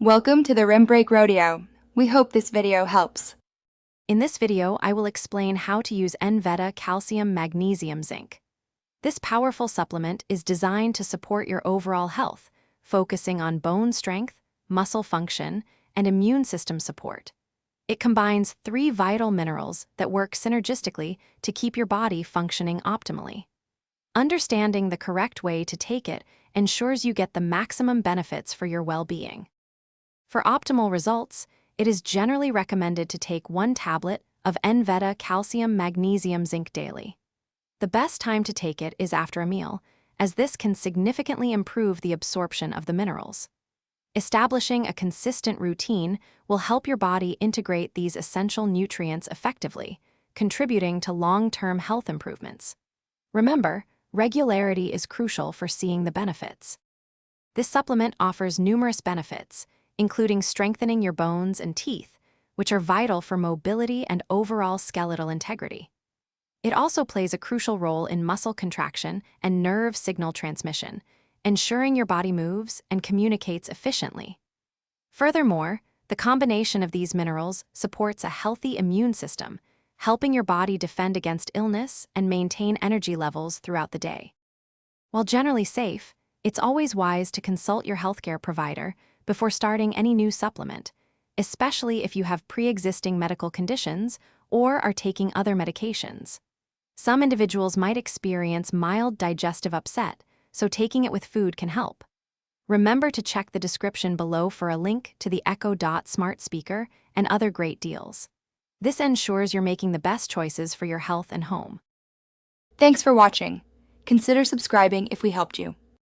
Welcome to the Rim Break Rodeo. We hope this video helps. In this video, I will explain how to use Nveda Calcium Magnesium Zinc. This powerful supplement is designed to support your overall health, focusing on bone strength, muscle function, and immune system support. It combines 3 vital minerals that work synergistically to keep your body functioning optimally. Understanding the correct way to take it ensures you get the maximum benefits for your well-being. For optimal results, it is generally recommended to take 1 tablet of Nveda Calcium Magnesium Zinc daily. The best time to take it is after a meal, as this can significantly improve the absorption of the minerals. Establishing a consistent routine will help your body integrate these essential nutrients effectively, contributing to long-term health improvements. Remember, regularity is crucial for seeing the benefits. This supplement offers numerous benefits, including strengthening your bones and teeth, which are vital for mobility and overall skeletal integrity. It also plays a crucial role in muscle contraction and nerve signal transmission, ensuring your body moves and communicates efficiently. Furthermore, the combination of these minerals supports a healthy immune system, helping your body defend against illness and maintain energy levels throughout the day. While generally safe, it's always wise to consult your healthcare provider before starting any new supplement, especially if you have pre-existing medical conditions or are taking other medications. Some individuals might experience mild digestive upset, so taking it with food can help. Remember to check the description below for a link to the Echo Dot smart speaker and other great deals. This ensures you're making the best choices for your health and home. Thanks for watching. Consider subscribing if we helped you.